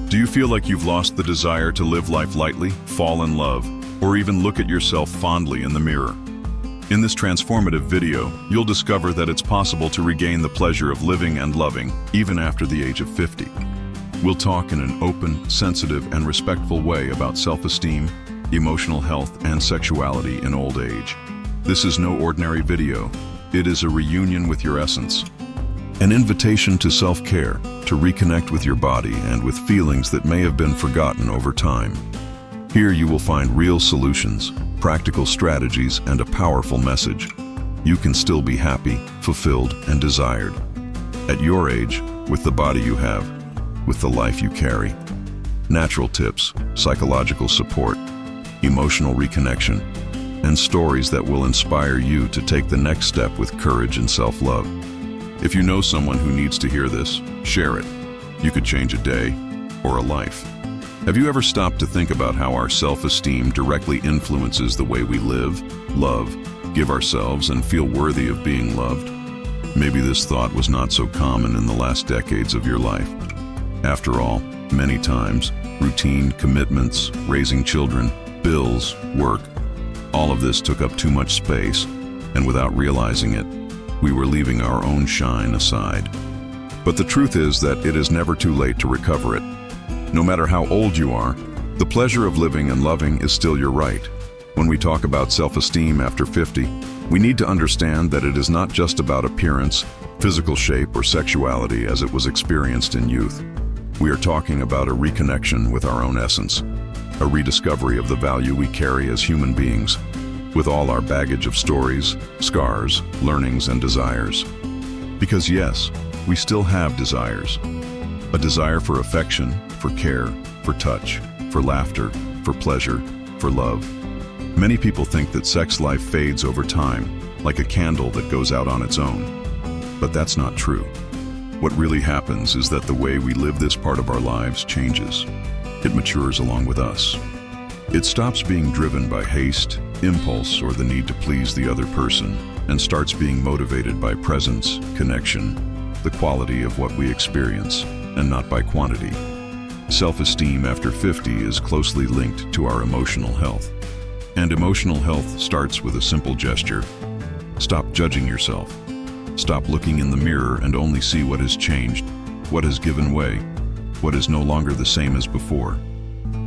Do you feel like you've lost the desire to live life lightly, fall in love, or even look at yourself fondly in the mirror? In this transformative video, you'll discover that it's possible to regain the pleasure of living and loving, even after the age of 50. We'll talk in an open, sensitive, and respectful way about self-esteem, emotional health, and sexuality in old age. This is no ordinary video. It is a reunion with your essence. An invitation to self-care, to reconnect with your body and with feelings that may have been forgotten over time. Here you will find real solutions, practical strategies, and a powerful message. You can still be happy, fulfilled, and desired. At your age, with the body you have, with the life you carry. Natural tips, psychological support, emotional reconnection, and stories that will inspire you to take the next step with courage and self-love. If you know someone who needs to hear this, share it. You could change a day or a life. Have you ever stopped to think about how our self-esteem directly influences the way we live, love, give ourselves, and feel worthy of being loved? Maybe this thought was not so common in the last decades of your life. After all, many times, routine, commitments, raising children, bills, work, all of this took up too much space, and without realizing it, we were leaving our own shine aside. But the truth is that it is never too late to recover it. No matter how old you are, the pleasure of living and loving is still your right. When we talk about self-esteem after 50, we need to understand that it is not just about appearance, physical shape, or sexuality as it was experienced in youth. We are talking about a reconnection with our own essence, a rediscovery of the value we carry as human beings, with all our baggage of stories, scars, learnings, and desires. Because yes, we still have desires. A desire for affection, for care, for touch, for laughter, for pleasure, for love. Many people think that sex life fades over time, like a candle that goes out on its own. But that's not true. What really happens is that the way we live this part of our lives changes. It matures along with us. It stops being driven by haste, impulse, or the need to please the other person, and starts being motivated by presence, connection, the quality of what we experience, and not by quantity. Self-esteem after 50 is closely linked to our emotional health. And emotional health starts with a simple gesture. Stop judging yourself. Stop looking in the mirror and only see what has changed, what has given way, what is no longer the same as before.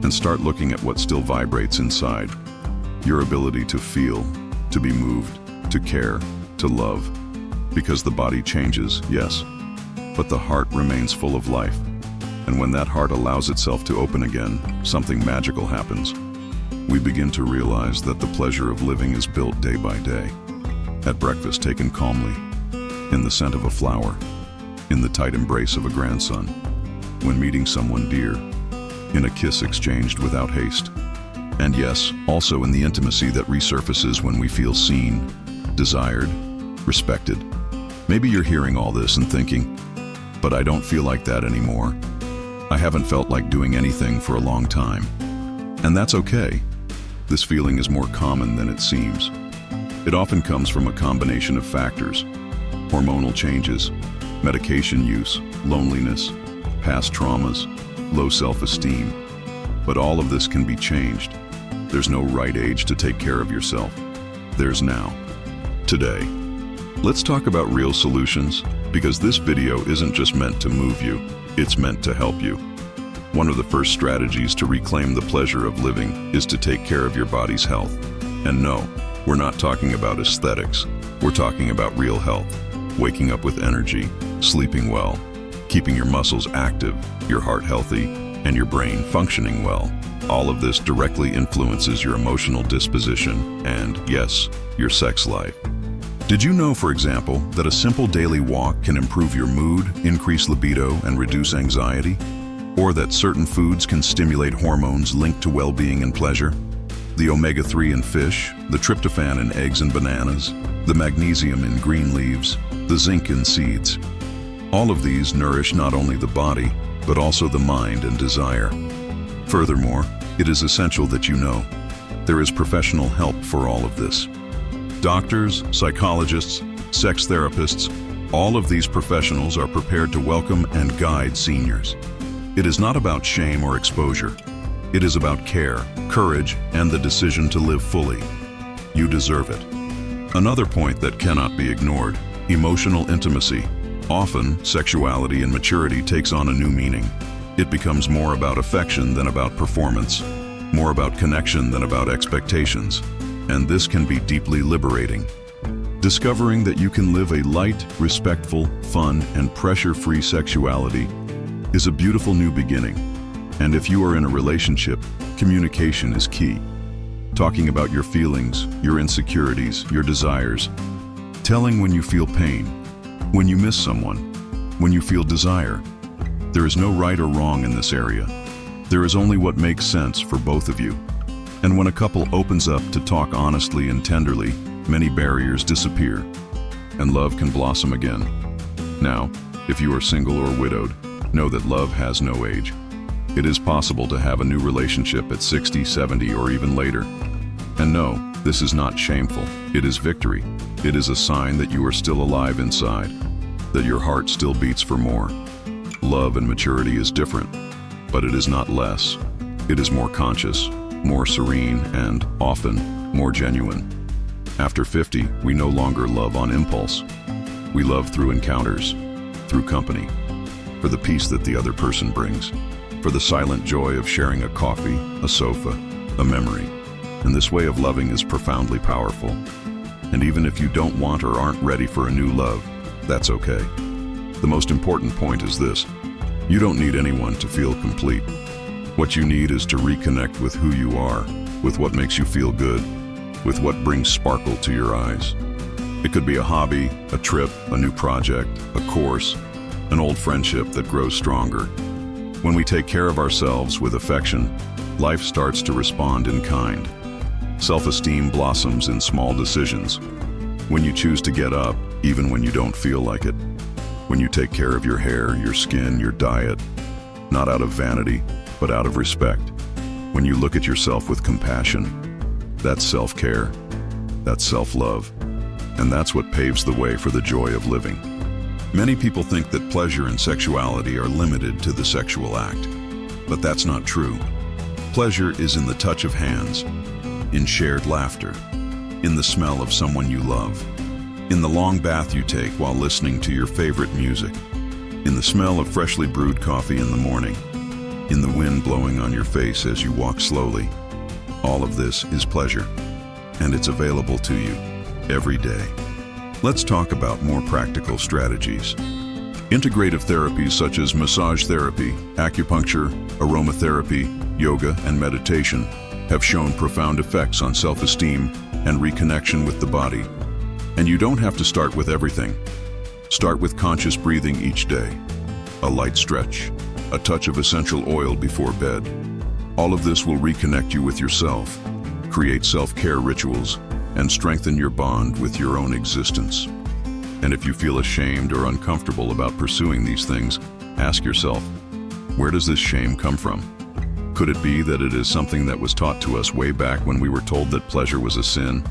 And start looking at what still vibrates inside. Your ability to feel, to be moved, to care, to love. Because the body changes, yes, but the heart remains full of life. And when that heart allows itself to open again, something magical happens. We begin to realize that the pleasure of living is built day by day. At breakfast taken calmly, in the scent of a flower, in the tight embrace of a grandson, when meeting someone dear, in a kiss exchanged without haste. And yes, also in the intimacy that resurfaces when we feel seen, desired, respected. Maybe you're hearing all this and thinking, but I don't feel like that anymore. I haven't felt like doing anything for a long time. And that's okay. This feeling is more common than it seems. It often comes from a combination of factors: hormonal changes, medication use, loneliness, past traumas, low self-esteem. But all of this can be changed. There's no right age to take care of yourself. There's now. Today. Let's talk about real solutions, because this video isn't just meant to move you, it's meant to help you. One of the first strategies to reclaim the pleasure of living is to take care of your body's health. And no, we're not talking about aesthetics. We're talking about real health. Waking up with energy, sleeping well, keeping your muscles active, your heart healthy, and your brain functioning well. All of this directly influences your emotional disposition and, yes, your sex life. Did you know, for example, that a simple daily walk can improve your mood, increase libido, and reduce anxiety? Or that certain foods can stimulate hormones linked to well-being and pleasure? The omega-3 in fish, the tryptophan in eggs and bananas, the magnesium in green leaves, the zinc in seeds. All of these nourish not only the body, but also the mind and desire. Furthermore, it is essential that you know there is professional help for all of this. Doctors, psychologists, sex therapists, all of these professionals are prepared to welcome and guide seniors. It is not about shame or exposure. It is about care, courage, and the decision to live fully. You deserve it. Another point that cannot be ignored: emotional intimacy. Often, sexuality and maturity takes on a new meaning. It becomes more about affection than about performance, more about connection than about expectations. And this can be deeply liberating. Discovering that you can live a light, respectful, fun, and pressure-free sexuality is a beautiful new beginning. And if you are in a relationship, communication is key. Talking about your feelings, your insecurities, your desires. Telling when you feel pain, when you miss someone, when you feel desire. There is no right or wrong in this area. There is only what makes sense for both of you. And when a couple opens up to talk honestly and tenderly, many barriers disappear, and love can blossom again. Now, if you are single or widowed, know that love has no age. It is possible to have a new relationship at 60, 70, or even later. And no, this is not shameful. It is victory. It is a sign that you are still alive inside, that your heart still beats for more. Love and maturity is different, but it is not less. It is more conscious, more serene, and often more genuine. After 50, we no longer love on impulse. We love through encounters, through company, for the peace that the other person brings, for the silent joy of sharing a coffee, a sofa, a memory. And this way of loving is profoundly powerful. And even if you don't want or aren't ready for a new love, that's okay. The most important point is this: you don't need anyone to feel complete. What you need is to reconnect with who you are, with what makes you feel good, with what brings sparkle to your eyes. It could be a hobby, a trip, a new project, a course, an old friendship that grows stronger. When we take care of ourselves with affection, life starts to respond in kind. Self-esteem blossoms in small decisions. When you choose to get up, even when you don't feel like it. When you take care of your hair, your skin, your diet, not out of vanity, but out of respect. When you look at yourself with compassion, that's self-care, that's self-love, and that's what paves the way for the joy of living. Many people think that pleasure and sexuality are limited to the sexual act, but that's not true. Pleasure is in the touch of hands, in shared laughter, in the smell of someone you love, in the long bath you take while listening to your favorite music, in the smell of freshly brewed coffee in the morning, in the wind blowing on your face as you walk slowly. All of this is pleasure, and it's available to you every day. Let's talk about more practical strategies. Integrative therapies such as massage therapy, acupuncture, aromatherapy, yoga, and meditation have shown profound effects on self-esteem and reconnection with the body. And you don't have to start with everything. Start with conscious breathing each day, a light stretch, a touch of essential oil before bed. All of this will reconnect you with yourself, create self-care rituals, and strengthen your bond with your own existence. And if you feel ashamed or uncomfortable about pursuing these things, ask yourself, where does this shame come from? Could it be that it is something that was taught to us way back when we were told that pleasure was a sin,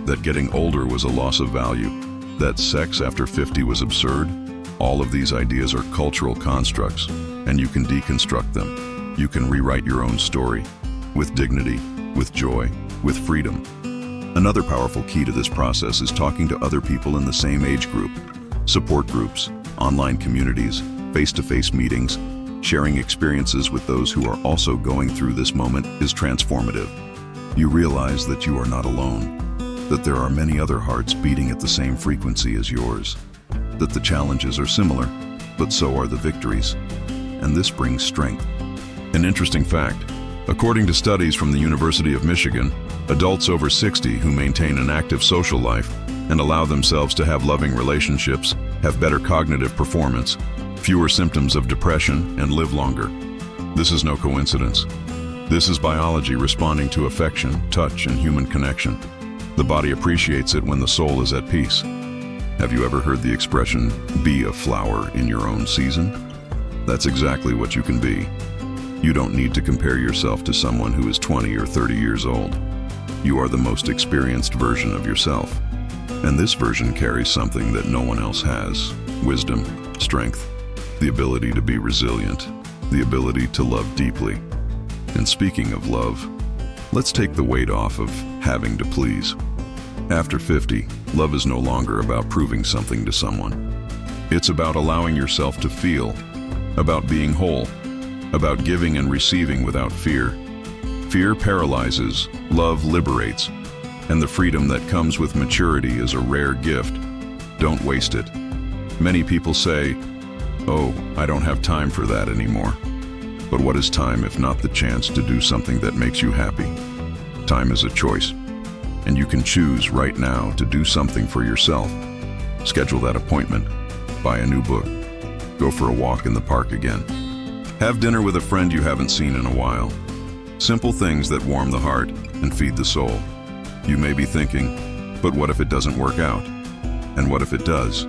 that getting older was a loss of value, that sex after 50 was absurd? All of these ideas are cultural constructs, and you can deconstruct them. You can rewrite your own story, with dignity, with joy, with freedom. Another powerful key to this process is talking to other people in the same age group. Support groups, online communities, face-to-face meetings. Sharing experiences with those who are also going through this moment is transformative. You realize that you are not alone, that there are many other hearts beating at the same frequency as yours, that the challenges are similar, but so are the victories, and this brings strength. An interesting fact: according to studies from the University of Michigan, adults over 60 who maintain an active social life and allow themselves to have loving relationships have better cognitive performance, fewer symptoms of depression, and live longer. This is no coincidence. This is biology responding to affection, touch, and human connection. The body appreciates it when the soul is at peace. Have you ever heard the expression, be a flower in your own season? That's exactly what you can be. You don't need to compare yourself to someone who is 20 or 30 years old. You are the most experienced version of yourself. And this version carries something that no one else has: wisdom, strength, the ability to be resilient. the ability to love deeply. And speaking of love, let's take the weight off of having to please. After 50, love is no longer about proving something to someone. It's about allowing yourself to feel, about being whole, about giving and receiving without fear. Fear paralyzes, love liberates, and the freedom that comes with maturity is a rare gift. Don't waste it. Many people say, "Oh, I don't have time for that anymore." But what is time if not the chance to do something that makes you happy? Time is a choice, and you can choose right now to do something for yourself. Schedule that appointment, buy a new book, go for a walk in the park again. Have dinner with a friend you haven't seen in a while. Simple things that warm the heart and feed the soul. You may be thinking, but what if it doesn't work out? And what if it does?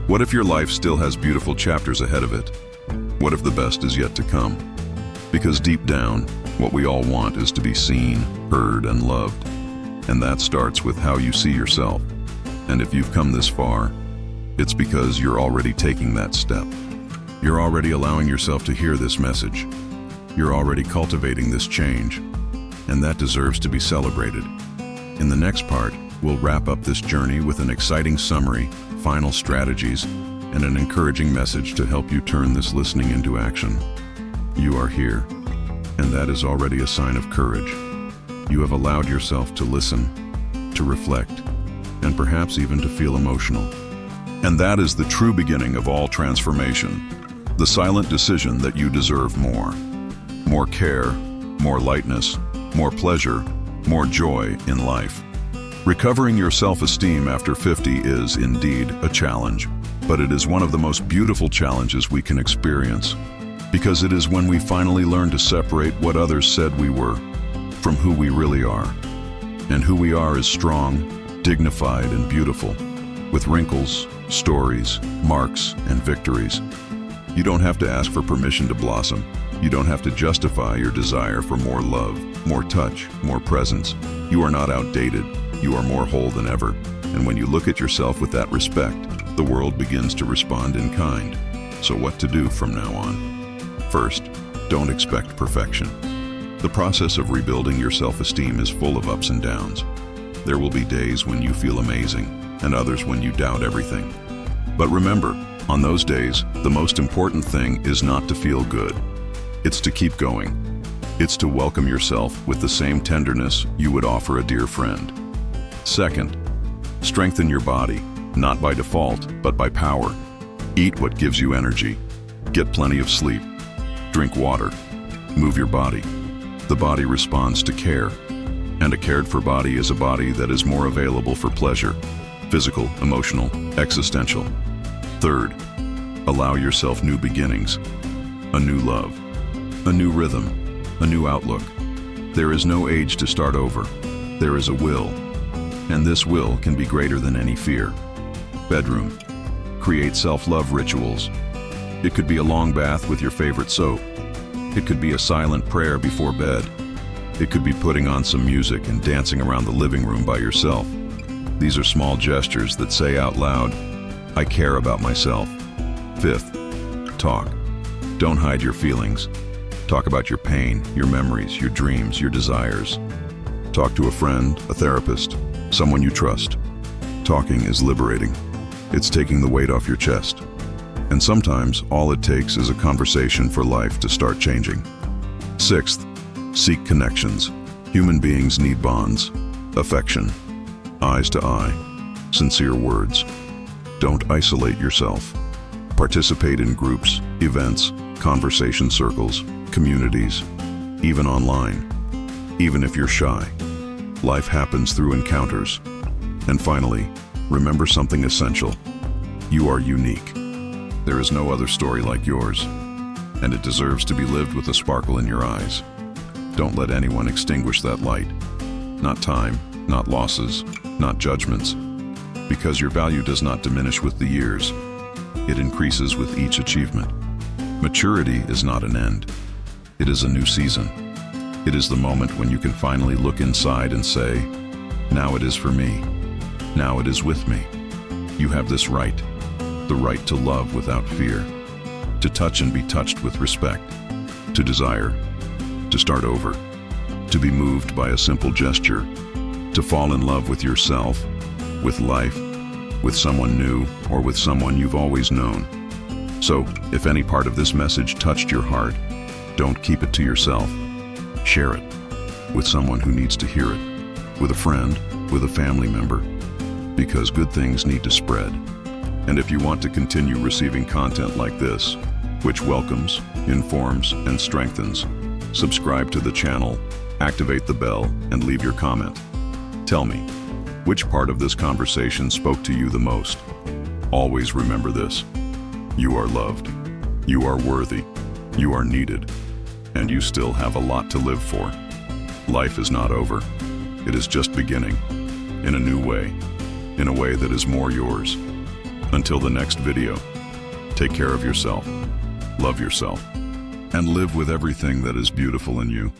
What if your life still has beautiful chapters ahead of it? What if the best is yet to come? Because deep down, what we all want is to be seen, heard, and loved. And that starts with how you see yourself. And if you've come this far, it's because you're already taking that step. You're already allowing yourself to hear this message. You're already cultivating this change. And that deserves to be celebrated. In the next part, we'll wrap up this journey with an exciting summary, final strategies, and an encouraging message to help you turn this listening into action. You are here, and that is already a sign of courage. You have allowed yourself to listen, to reflect, and perhaps even to feel emotional. And that is the true beginning of all transformation, the silent decision that you deserve more. More care, more lightness, more pleasure, more joy in life. Recovering your self-esteem after 50 is indeed a challenge, but it is one of the most beautiful challenges we can experience, because it is when we finally learn to separate what others said we were from who we really are. And who we are is strong, dignified, and beautiful, with wrinkles, stories, marks, and victories. You don't have to ask for permission to blossom. You don't have to justify your desire for more love, more touch, more presence. You are not outdated. You are more whole than ever. And when you look at yourself with that respect, the world begins to respond in kind. So what to do from now on? First, don't expect perfection. The process of rebuilding your self-esteem is full of ups and downs. There will be days when you feel amazing, and others when you doubt everything. But remember, on those days, the most important thing is not to feel good. It's to keep going. It's to welcome yourself with the same tenderness you would offer a dear friend. Second, strengthen your body, not by default, but by power. Eat what gives you energy. Get plenty of sleep. Drink water. Move your body. The body responds to care, and a cared-for body is a body that is more available for pleasure, physical, emotional, existential. Third, allow yourself new beginnings, a new love, a new rhythm, a new outlook. There is no age to start over. There is a will, and this will can be greater than any fear. Bedroom, create self-love rituals. It could be a long bath with your favorite soap. It could be a silent prayer before bed. It could be putting on some music and dancing around the living room by yourself. These are small gestures that say out loud, "I care about myself." Fifth, talk. Don't hide your feelings. Talk about your pain, your memories, your dreams, your desires. Talk to a friend, a therapist, someone you trust. Talking is liberating. It's taking the weight off your chest. And sometimes all it takes is a conversation for life to start changing. Sixth, seek connections. Human beings need bonds, affection, eyes to eye, sincere words. Don't isolate yourself. Participate in groups, events, conversation circles, communities, even online. Even if you're shy, life happens through encounters. And finally, remember something essential. You are unique. There is no other story like yours, and it deserves to be lived with a sparkle in your eyes. Don't let anyone extinguish that light. Not time, not losses, not judgments. Because your value does not diminish with the years. It increases with each achievement. Maturity is not an end. It is a new season. It is the moment when you can finally look inside and say, "Now it is for me. Now it is with me." You have this right. The right to love without fear. To touch and be touched with respect. to desire, to start over, to be moved by a simple gesture, to fall in love with yourself, with life, with someone new, or with someone you've always known. So, if any part of this message touched your heart, don't keep it to yourself. Share it with someone who needs to hear it, with a friend, with a family member, because good things need to spread. And if you want to continue receiving content like this, which welcomes, informs, and strengthens, subscribe to the channel, activate the bell, and leave your comment. Tell me, which part of this conversation spoke to you the most? Always remember this: you are loved, you are worthy, you are needed, and you still have a lot to live for. Life is not over. It is just beginning, in a new way, in a way that is more yours. Until the next video, take care of yourself, love yourself, and live with everything that is beautiful in you.